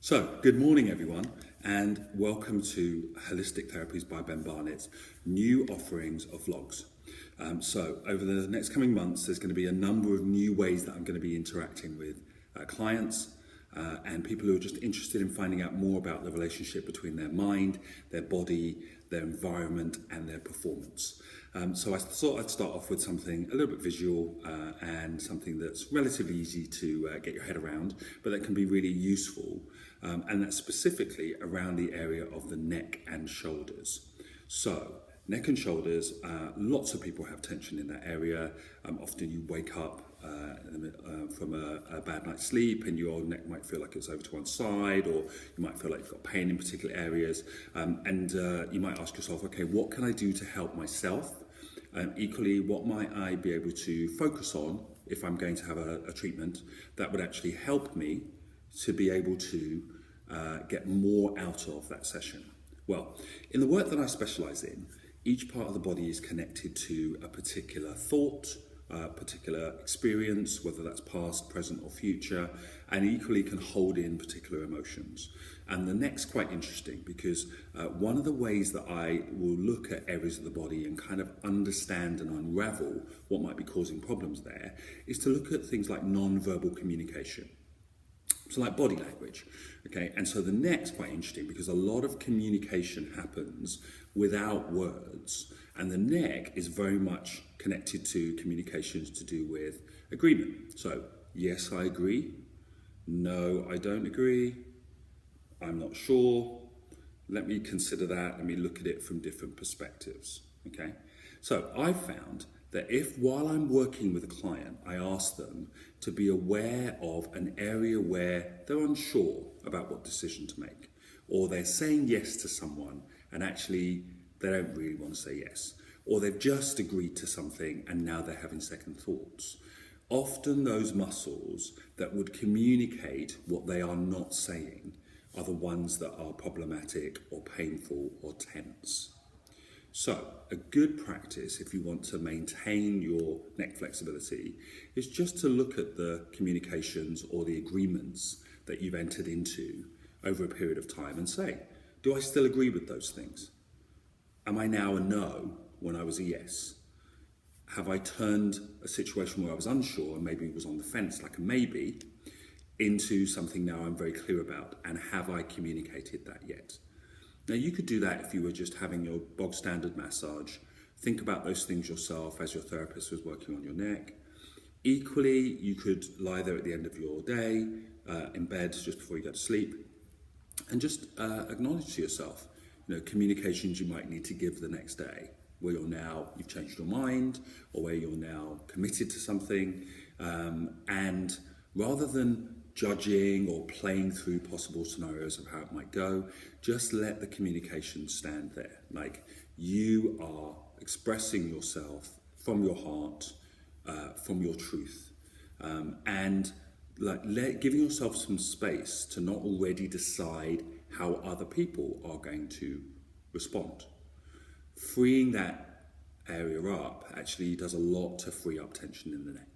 So, good morning everyone, and welcome to Holistic Therapies by Ben Barnett's new offerings of vlogs. So, over the next coming months, there's going to be a number of new ways that I'm going to be interacting with clients and people who are just interested in finding out more about the relationship between their mind, their body, their environment, and their performance. So I thought I'd start off with something a little bit visual and something that's relatively easy to get your head around, but that can be really useful. And that's specifically around the area of the neck and shoulders. So, neck and shoulders, lots of people have tension in that area. Often you wake up from a bad night's sleep and your neck might feel like it's over to one side, or you might feel like you've got pain in particular areas. And you might ask yourself, okay, what can I do to help myself? Equally, what might I be able to focus on if I'm going to have a treatment that would actually help me to be able to get more out of that session? Well, in the work that I specialise in, each part of the body is connected to a particular thought, a particular experience, whether that's past, present or future, and equally can hold in particular emotions. And the neck's quite interesting because one of the ways that I will look at areas of the body and kind of understand and unravel what might be causing problems there is to look at things like non-verbal communication. So like body language, okay? And so the neck's quite interesting because a lot of communication happens without words, and the neck is very much connected to communications to do with agreement. So, yes, I agree. No, I don't agree. I'm not sure. Let me consider that. Let me look at it from different perspectives, okay? So I found that if while I'm working with a client, I ask them to be aware of an area where they're unsure about what decision to make, or they're saying yes to someone and actually they don't really want to say yes, or they've just agreed to something and now they're having second thoughts. Often those muscles that would communicate what they are not saying are the ones that are problematic or painful or tense. So, a good practice if you want to maintain your neck flexibility is just to look at the communications or the agreements that you've entered into over a period of time and say, do I still agree with those things? Am I now a no when I was a yes? Have I turned a situation where I was unsure and maybe was on the fence like a maybe into something now I'm very clear about, and have I communicated that yet? Now, you could do that if you were just having your bog standard massage. Think about those things yourself as your therapist was working on your neck. Equally, you could lie there at the end of your day, in bed just before you go to sleep, and just acknowledge to yourself, communications you might need to give the next day, where you've changed your mind, or where you're now committed to something, and rather than judging or playing through possible scenarios of how it might go, just let the communication stand there. Like, you are expressing yourself from your heart, from your truth, and giving yourself some space to not already decide how other people are going to respond. Freeing that area up actually does a lot to free up tension in the neck.